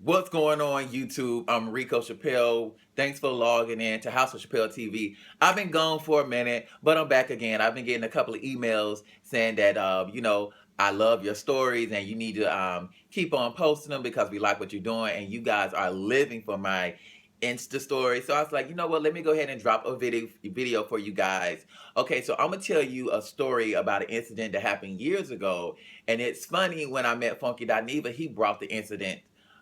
What's going on, YouTube? I'm Rico Chappelle. Thanks for logging in to House of Chappelle TV. I've been gone for a minute, but I'm back again. I've been getting a couple of emails saying that, I love your stories and you need to keep on posting them because we like what you're doing and you guys are living for my Insta story. So I was like, you know what? Let me go ahead and drop a video for you guys. Okay, so I'm gonna tell you a story about an incident that happened years ago, and it's funny when I met Funky Neva, he brought the incident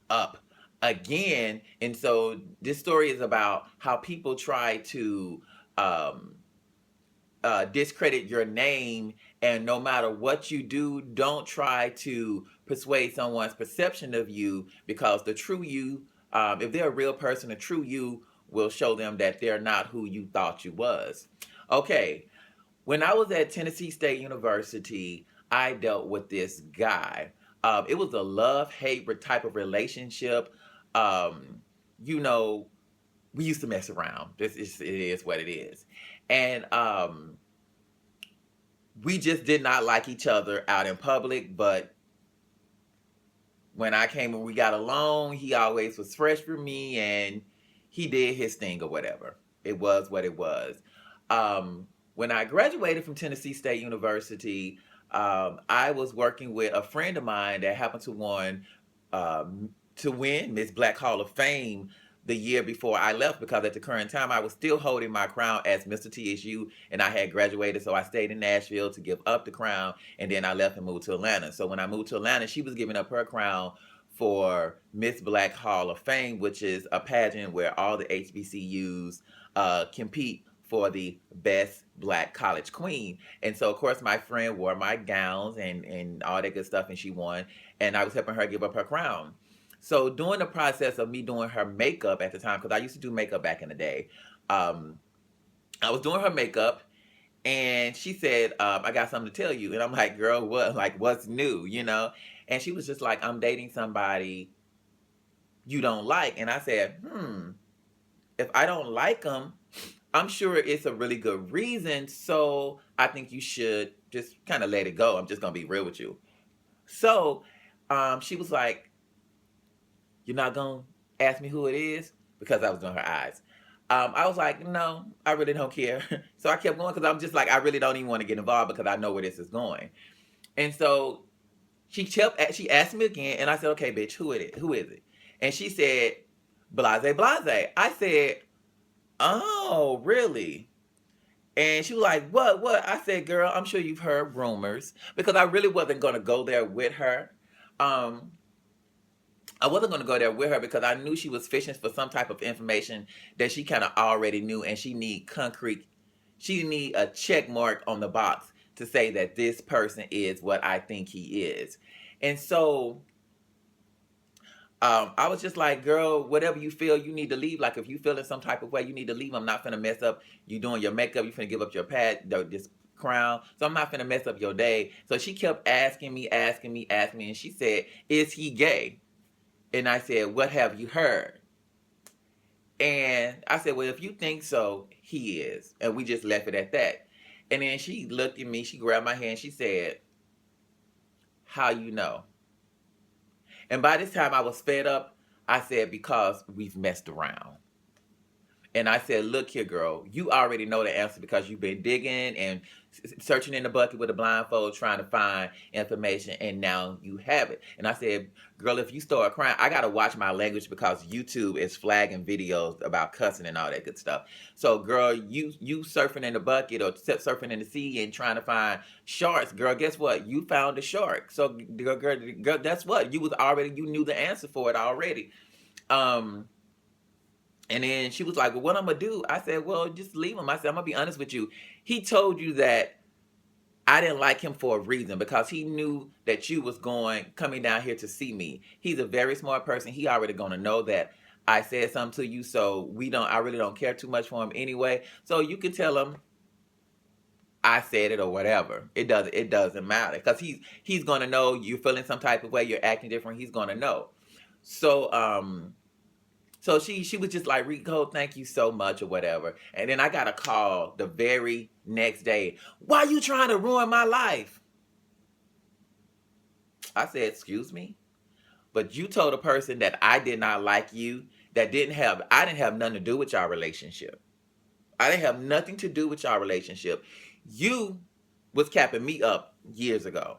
up again. And so this story is about how people try to um, discredit your name. And no matter what you do, don't try to persuade someone's perception of you because the true you, if they're a real person, the true you will show them that they're not who you thought you was. Okay, when I was at Tennessee State University, I dealt with this guy. It was a love hate type of relationship. Um, you know, we used to mess around. It is what it is, and we just did not like each other out in public. But when I came and we got along, he always was fresh for me, and he did his thing or whatever. It was what it was. When I graduated from Tennessee State University, I was working with a friend of mine that happened to win Miss Black Hall of Fame the year before I left because at the current time I was still holding my crown as Mr. TSU and I had graduated, so I stayed in Nashville to give up the crown, and then I left and moved to Atlanta. So when I moved to Atlanta, she was giving up her crown for Miss Black Hall of Fame, which is a pageant where all the HBCUs compete for the best black college queen. And so, of course, my friend wore my gowns and all that good stuff, and she won. And I was helping her give up her crown. So, during the process of me doing her makeup at the time, because I used to do makeup back in the day, um, I was doing her makeup, and she said, "I got something to tell you." And I'm like, "Girl, what? Like, what's new?" You know? And she was just like, "I'm dating somebody you don't like." And I said, if I don't like them, I'm sure it's a really good reason. So I think you should just kind of let it go. I'm just gonna be real with you. So she was like, "You're not gonna ask me who it is?" Because I was doing her eyes. I was like, "No, I really don't care." So I kept going because I'm just like, I really don't even want to get involved because I know where this is going. And so she asked me again, and I said, "Okay, bitch, who it is? Who is it?" And she said, "Blase, blase." I said, "Oh, really?" And she was like, "What? What?" I said, "Girl, I'm sure you've heard rumors," because I really wasn't going to go there with her. Um, I wasn't going to go there with her because I knew she was fishing for some type of information that she kind of already knew, and she need concrete. She need a check mark on the box to say that this person is what I think he is. And so I was just like, "Girl, whatever you feel, you need to leave. Like, if you feel in some type of way, you need to leave. I'm not finna mess up you doing your makeup. You finna give up your this crown. So I'm not finna mess up your day." So she kept asking me, asking me, asking me, and she said, "Is he gay?" And I said, "What have you heard?" And I said, "Well, if you think so, he is." And we just left it at that. And then she looked at me, she grabbed my hand, she said, "How you know?" And by this time I was fed up. I said, "Because we've messed around." And I said, "Look here, girl, you already know the answer because you've been digging and searching in the bucket with a blindfold trying to find information, and now you have it." And I said, "Girl, if you start crying, I got to watch my language because YouTube is flagging videos about cussing and all that good stuff. So, girl, you surfing in the bucket or surfing in the sea and trying to find sharks, girl, guess what? You found a shark. So, girl, that's what you knew the answer for it already." Um, and then she was like, "Well, what I'm gonna do?" I said, "Well, just leave him." I said, "I'm gonna be honest with you. He told you that I didn't like him for a reason because he knew that you was coming down here to see me. He's a very smart person. He already gonna know that I said something to you, so I really don't care too much for him anyway. So you can tell him I said it or whatever. It doesn't matter because he's gonna know you're feeling some type of way, you're acting different. He's gonna know." So she was just like, "Rico, thank you so much," or whatever. And then I got a call the very next day. "Why you trying to ruin my life?" I said, "Excuse me?" but you told a person that I did not like you, that I didn't have nothing to do with y'all relationship. I didn't have nothing to do with y'all relationship. You was capping me up years ago.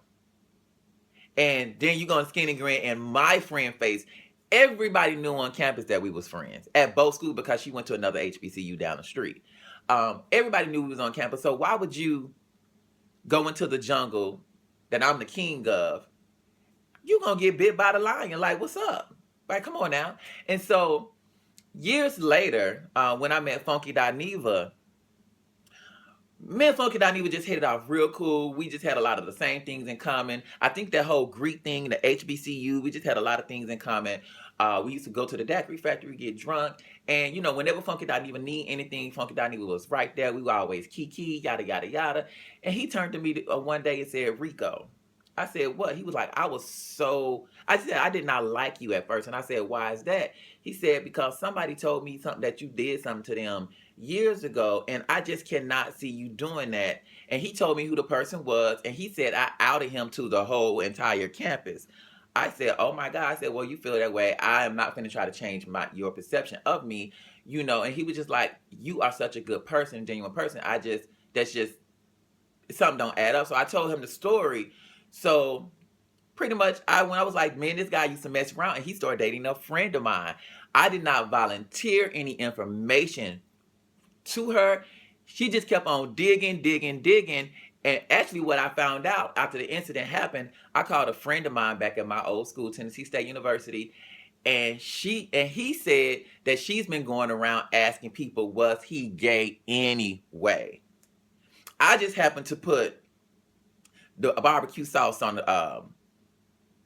And then you gonna skinny grin in my friend face. Everybody knew on campus that we was friends at both schools because she went to another HBCU down the street. Everybody knew we was on campus. So why would you go into the jungle that I'm the king of? You gonna get bit by the lion. Like, what's up? Like, come on now. And so years later, when I met Funky Dineva, me and Funky Dineva just hit it off real cool. We just had a lot of the same things in common. I think that whole Greek thing, the HBCU, we just had a lot of things in common. We used to go to the daiquiri factory, get drunk, and you know, whenever Funky Dineva need anything, Funky Dineva was right there. We were always kiki, yada yada yada. And he turned to me one day and said, "Rico." I said, "What?" He was like, I said, "I did not like you at first." And I said, "Why is that?" He said, "Because somebody told me something that you did something to them years ago, and I just cannot see you doing that." And he told me who the person was, and he said I outed him to the whole entire campus. I said, "Oh my God." I said, "Well, you feel that way. I am not going to try to change your perception of me, you know." And he was just like, "You are such a good person, genuine person. That's just something don't add up." So I told him the story. So pretty much, when I was like, "Man, this guy used to mess around," and he started dating a friend of mine. I did not volunteer any information to her. She just kept on digging, digging, digging. And actually, what I found out after the incident happened, I called a friend of mine back at my old school, Tennessee State University, and he said that she's been going around asking people, was he gay anyway? I just happened to put the barbecue sauce on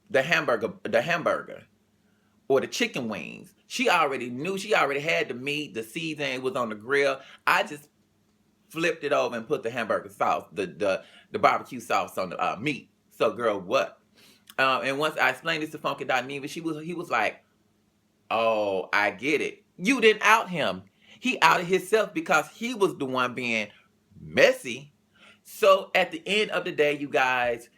the hamburger, or the chicken wings. She already knew. She already had the meat, the season. It was on the grill. I just flipped it over and put the hamburger sauce, the barbecue sauce on the meat. So, girl, what? And once I explained this to Funky Dineva, he was like, "Oh, I get it. You didn't out him. He outed himself because he was the one being messy." So at the end of the day, you guys,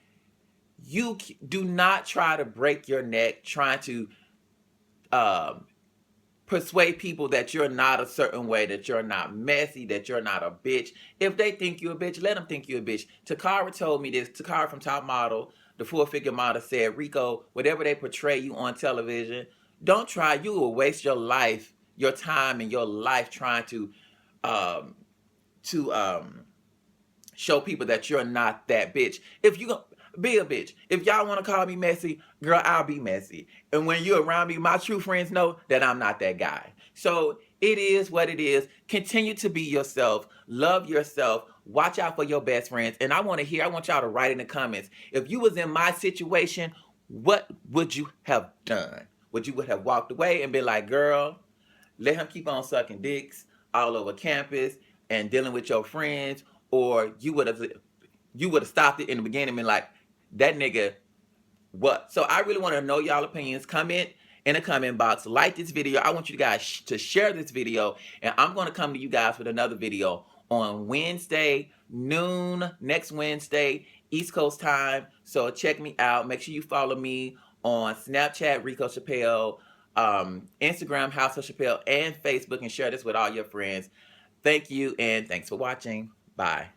you do not try to break your neck trying to um, persuade people that you're not a certain way, that you're not messy, that you're not a bitch. If they think you're a bitch, let them think you're a bitch. Takara told me this. Takara from Top Model, the four-figure model, said, "Rico, whatever they portray you on television, don't try. You will waste your life, your time, and your life trying um, to show people that you're not that bitch. If you gonna be a bitch, if y'all want to call me messy, girl, I'll be messy. And when you're around me, my true friends know that I'm not that guy. So it is what it is. Continue to be yourself. Love yourself. Watch out for your best friends. And I want y'all to write in the comments. If you was in my situation, what would you have done? Would you have walked away and been like, "Girl, let him keep on sucking dicks all over campus and dealing with your friends," or you would have stopped it in the beginning and been like, "That nigga, what?" So I really want to know y'all opinions. Comment in the comment box. Like this video. I want you guys to share this video, and I'm going to come to you guys with another video on Wednesday noon, next Wednesday, East Coast time. So check me out. Make sure you follow me on Snapchat, Rico Chapple, Instagram, House of Chapelle, and Facebook, and share this with all your friends. Thank you, and thanks for watching. Bye.